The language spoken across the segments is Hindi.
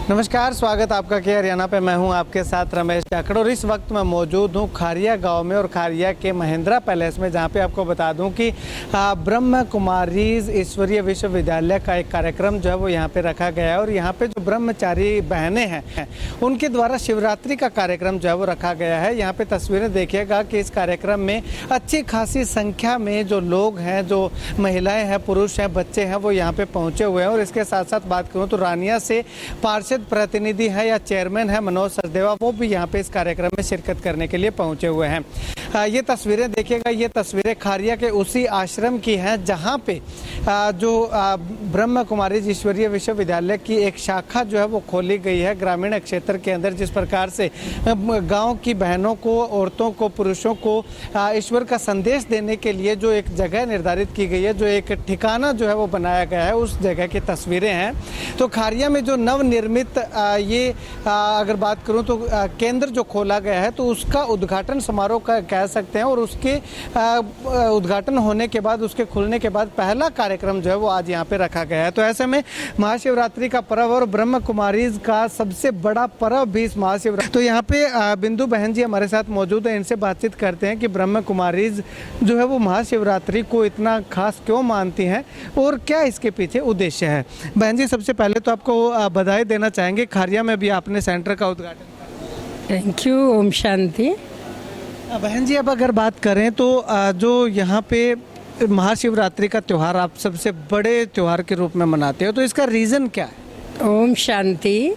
नमस्कार, स्वागत आपका के हरियाणा पे। मैं हूं आपके साथ रमेश जाखड़ और इस वक्त मैं मौजूद हूं खारिया गांव में और खारिया के महिंद्रा पैलेस में, जहां पे आपको बता दूं कि ब्रह्म कुमारीज ईश्वरीय विश्वविद्यालय का एक कार्यक्रम जो है वो यहां पे रखा गया है। और यहां पे जो ब्रह्मचारी बहनें हैं उनके द्वारा शिवरात्रि का कार्यक्रम जो है वो रखा गया है। यहाँ पे तस्वीरें देखिएगा कि इस कार्यक्रम में अच्छी खासी संख्या में जो लोग हैं, जो महिलाएँ हैं, पुरुष हैं, बच्चे हैं, वो यहाँ पे पहुँचे हुए हैं। और इसके साथ साथ बात करूँ तो रानिया से पार्षद प्रतिनिधि है या चेयरमैन है मनोज सचदेवा, वो भी यहाँ पे इस कार्यक्रम में शिरकत करने के लिए पहुंचे हुए हैं। ये तस्वीरें देखिएगा, ये तस्वीरें खारिया के उसी आश्रम की हैं जहाँ पे जो ब्रह्म कुमारी ईश्वरीय विश्वविद्यालय की एक शाखा जो है वो खोली गई है ग्रामीण क्षेत्र के अंदर। जिस प्रकार से गांव की बहनों को, औरतों को, पुरुषों को ईश्वर का संदेश देने के लिए जो एक जगह निर्धारित की गई है, जो एक ठिकाना जो है वो बनाया गया है, उस जगह की तस्वीरें हैं। तो खारिया में जो नवनिर्मित ये अगर बात करूं तो केंद्र जो खोला गया है, तो उसका उद्घाटन समारोह का कह सकते हैं। और उसके उद्घाटन होने के बाद, उसके खुलने के बाद पहला कार्यक्रम जो है वो आज यहाँ पे रखा गया है। तो ऐसे में महाशिवरात्रि का पर्व और ब्रह्म कुमारीज का सबसे बड़ा पर्व भी इस महाशिवरात्रि। तो यहाँ पे बिंदु बहन जी हमारे साथ मौजूद है, इनसे बातचीत करते हैं कि ब्रह्म कुमारीज जो है वो महाशिवरात्रि को इतना खास क्यों मानती हैं और क्या इसके पीछे उद्देश्य है। बहन जी, सबसे पहले तो आपको बधाई देना चाहेंगे, खारिया में भी आपने सेंटर का उद्घाटन। Thank you. ओम शांति। बहन जी, अब अगर बात करें तो जो यहाँ पे महाशिवरात्रि का त्यौहार आप सबसे बड़े त्यौहार के रूप में मनाते हो, तो इसका रीज़न क्या है? ओम शांति।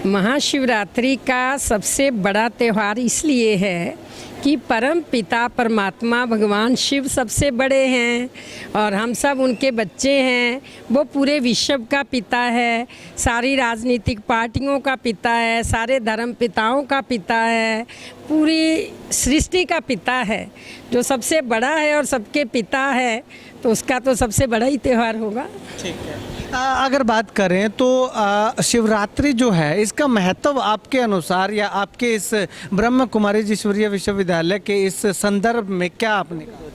महाशिवरात्रि का सबसे बड़ा त्यौहार इसलिए है कि परम पिता परमात्मा भगवान शिव सबसे बड़े हैं और हम सब उनके बच्चे हैं। वो पूरे विश्व का पिता है, सारी राजनीतिक पार्टियों का पिता है, सारे धर्म पिताओं का पिता है, पूरी सृष्टि का पिता है, जो सबसे बड़ा है और सबके पिता है, तो उसका तो सबसे बड़ा ही त्यौहार होगा। ठीक है। अगर बात करें तो शिवरात्रि जो है, इसका महत्व आपके अनुसार या आपके इस ब्रह्म कुमारी ईश्वरीय विश्वविद्यालय के इस संदर्भ में क्या आपने कहा?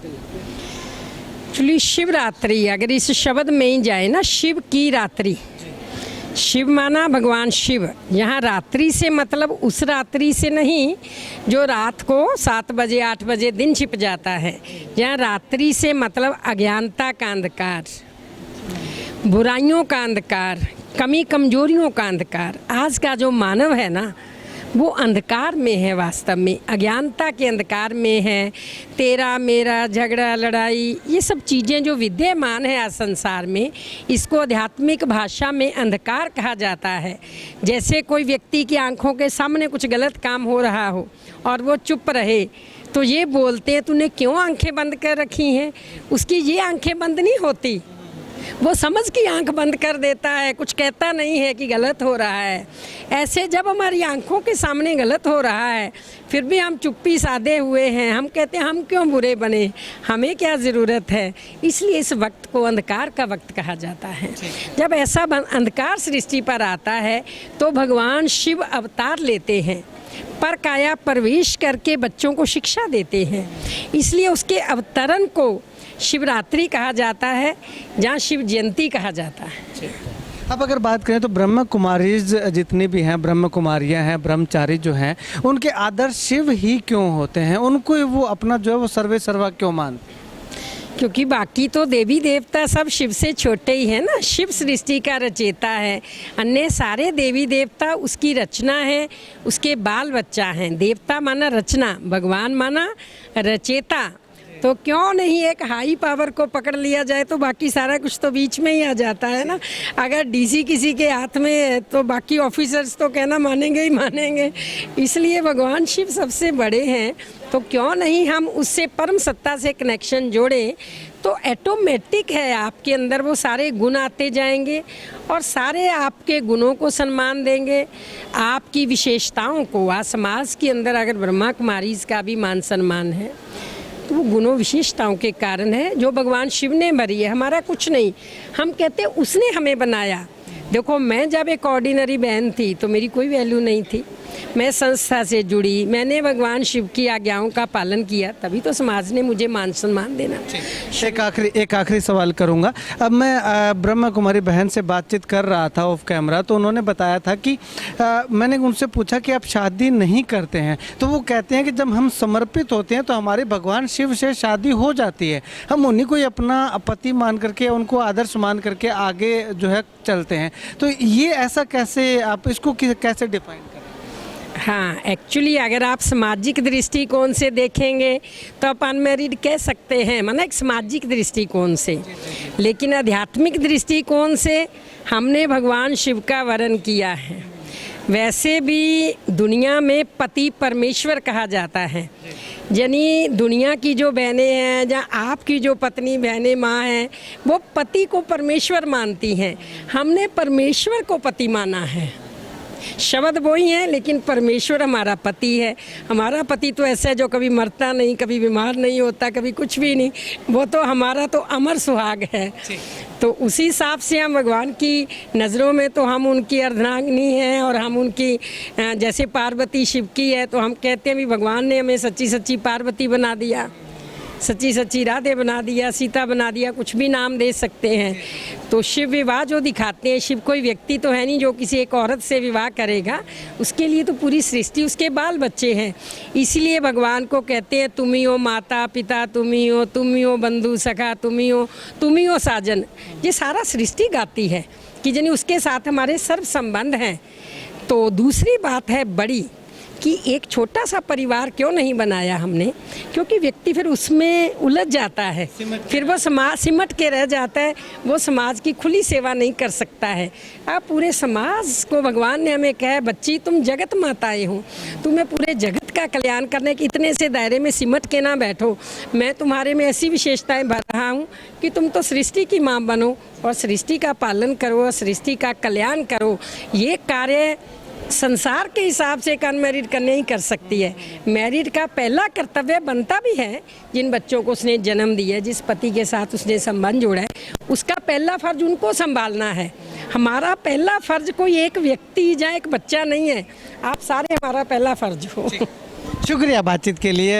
एक्चुअली शिवरात्रि अगर इस शब्द में ही जाए ना, शिव की रात्रि, शिव माना भगवान शिव। यहाँ रात्रि से मतलब उस रात्रि से नहीं जो रात को 7 बजे 8 बजे दिन छिप जाता है। यहाँ रात्रि से मतलब अज्ञानता का अंधकार, बुराइयों का अंधकार, कमी कमजोरियों का अंधकार। आज का जो मानव है ना, वो अंधकार में है, वास्तव में अज्ञानता के अंधकार में है। तेरा मेरा झगड़ा लड़ाई, ये सब चीज़ें जो विद्यमान है आज संसार में, इसको आध्यात्मिक भाषा में अंधकार कहा जाता है। जैसे कोई व्यक्ति की आंखों के सामने कुछ गलत काम हो रहा हो और वो चुप रहे, तो ये बोलते हैं तूने क्यों आंखें बंद कर रखी हैं। उसकी ये आंखें बंद नहीं होती, वो समझ की आंख बंद कर देता है, कुछ कहता नहीं है कि गलत हो रहा है। ऐसे जब हमारी आंखों के सामने गलत हो रहा है, फिर भी हम चुप्पी साधे हुए हैं, हम कहते हैं हम क्यों बुरे बने, हमें क्या ज़रूरत है। इसलिए इस वक्त को अंधकार का वक्त कहा जाता है। जब ऐसा अंधकार सृष्टि पर आता है तो भगवान शिव अवतार लेते हैं, पर काया प्रवेश करके बच्चों को शिक्षा देते हैं। इसलिए उसके अवतरण को शिवरात्रि कहा जाता है, जहाँ शिव जयंती कहा जाता है। अब अगर बात करें तो ब्रह्म कुमारीज जितनी भी हैं, ब्रह्म कुमारियाँ हैं, ब्रह्मचारी जो हैं, उनके आदर्श शिव ही क्यों होते हैं? उनको वो अपना जो है वो सर्वे सर्वा क्यों मानते हैं? क्योंकि बाकी तो देवी देवता सब शिव से छोटे ही हैं ना। शिव सृष्टि का रचेता है, अन्य सारे देवी देवता उसकी रचना है, उसके बाल बच्चा हैं। देवता माना रचना, भगवान माना रचेता। तो क्यों नहीं एक हाई पावर को पकड़ लिया जाए तो बाकी सारा कुछ तो बीच में ही आ जाता है ना। अगर डीसी किसी के हाथ में है तो बाकी ऑफिसर्स तो कहना मानेंगे ही मानेंगे। इसलिए भगवान शिव सबसे बड़े हैं, तो क्यों नहीं हम उससे परम सत्ता से कनेक्शन जोड़ें, तो ऑटोमेटिक है आपके अंदर वो सारे गुण आते जाएंगे और सारे आपके गुणों को सम्मान देंगे, आपकी विशेषताओं को। आज समाज के अंदर अगर ब्रह्मा कुमारीज का भी मान सम्मान है तो वो गुणों विशेषताओं के कारण है, जो भगवान शिव ने भरी है। हमारा कुछ नहीं, हम कहते हैं उसने हमें बनाया, देखो, मैं जब एक ऑर्डिनरी बहन थी तो मेरी कोई वैल्यू नहीं थी। मैं संस्था से जुड़ी, मैंने भगवान शिव की आज्ञाओं का पालन किया, तभी तो समाज ने मुझे मान सम्मान देना। एक आखिरी सवाल करूंगा। अब मैं ब्रह्मा कुमारी बहन से बातचीत कर रहा था ऑफ कैमरा, तो उन्होंने बताया था कि मैंने उनसे पूछा कि आप शादी नहीं करते हैं, तो वो कहते हैं कि जब हम समर्पित होते हैं तो हमारे भगवान शिव से शादी हो जाती है, हम उन्हीं को ही अपना पति मान करके, उनको आदर्श मान करके आगे जो है चलते हैं। तो ये ऐसा कैसे, आप इसको कैसे डिफाइन करें? हाँ, एक्चुअली अगर आप सामाजिक दृष्टिकोण से देखेंगे तो आप अनमैरिड कह सकते हैं, माना एक सामाजिक दृष्टिकोण से। लेकिन आध्यात्मिक दृष्टिकोण से हमने भगवान शिव का वर्ण किया है। वैसे भी दुनिया में पति परमेश्वर कहा जाता है, यानी दुनिया की जो बहनें हैं, या आपकी जो पत्नी बहनें माँ हैं, वो पति को परमेश्वर मानती हैं। हमने परमेश्वर को पति माना है। शब्द वही है, लेकिन परमेश्वर हमारा पति है। हमारा पति तो ऐसा है जो कभी मरता नहीं, कभी बीमार नहीं होता, कभी कुछ भी नहीं। वो तो हमारा तो अमर सुहाग है। तो उसी हिसाब से हम भगवान की नज़रों में तो हम उनकी अर्धांगिनी हैं, और हम उनकी जैसे पार्वती शिव की है, तो हम कहते हैं भी भगवान ने हमें सच्ची सच्ची पार्वती बना दिया, सच्ची सच्ची राधे बना दिया, सीता बना दिया, कुछ भी नाम दे सकते हैं। तो शिव विवाह जो दिखाते हैं, शिव कोई व्यक्ति तो है नहीं जो किसी एक औरत से विवाह करेगा, उसके लिए तो पूरी सृष्टि, उसके बाल बच्चे हैं। इसलिए भगवान को कहते हैं तुम ही हो माता पिता, तुम ही हो बंधु सखा, तुम ही हो साजन। ये सारा सृष्टि गाती है कि यानी उसके साथ हमारे सर्व संबंध हैं। तो दूसरी बात है बड़ी कि एक छोटा सा परिवार क्यों नहीं बनाया हमने, क्योंकि व्यक्ति फिर उसमें उलझ जाता है, फिर वो समाज सिमट के रह जाता है, वो समाज की खुली सेवा नहीं कर सकता है। आप पूरे समाज को भगवान ने हमें कहा, बच्ची तुम जगत माताएं हो, तुम्हें पूरे जगत का कल्याण करने के इतने से दायरे में सिमट के ना बैठो। मैं तुम्हारे में ऐसी विशेषताएं भर रहा हूँ कि तुम तो सृष्टि की माँ बनो और सृष्टि का पालन करो और सृष्टि का कल्याण करो। ये कार्य संसार के हिसाब से एक अनमैरिड करने ही कर सकती है। मैरिड का पहला कर्तव्य बनता भी है, जिन बच्चों को उसने जन्म दिया, जिस पति के साथ उसने संबंध जोड़ा है, उसका पहला फर्ज उनको संभालना है। हमारा पहला फर्ज कोई एक व्यक्ति या एक बच्चा नहीं है, आप सारे हमारा पहला फर्ज हो। शुक्रिया बातचीत के लिए।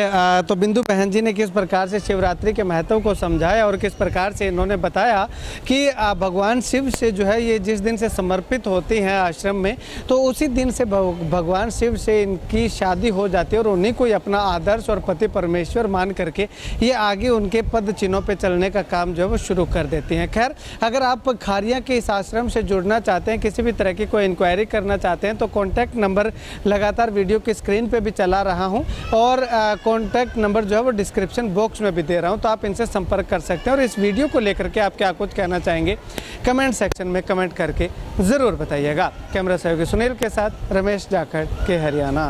तो बिंदु बहन जी ने किस प्रकार से शिवरात्रि के महत्व को समझाया और किस प्रकार से इन्होंने बताया कि भगवान शिव से जो है ये जिस दिन से समर्पित होती हैं आश्रम में, तो उसी दिन से भगवान शिव से इनकी शादी हो जाती है और उन्हीं को ही अपना आदर्श और पति परमेश्वर मान करके ये आगे उनके पद चिन्हों पे चलने का काम जो है वो शुरू कर देती हैं। खैर, अगर आप खारिया के इस आश्रम से जुड़ना चाहते हैं, किसी भी तरह की कोई इंक्वायरी करना चाहते हैं, तो कॉन्टैक्ट नंबर लगातार वीडियो की स्क्रीन पर भी चला रहा हूं और कॉन्टैक्ट नंबर जो है वो डिस्क्रिप्शन बॉक्स में भी दे रहा हूं, तो आप इनसे संपर्क कर सकते हैं। और इस वीडियो को लेकर के आप क्या कुछ कहना चाहेंगे, कमेंट सेक्शन में कमेंट करके ज़रूर बताइएगा। कैमरा सहयोगी सुनील के साथ रमेश जाखड़ के हरियाणा।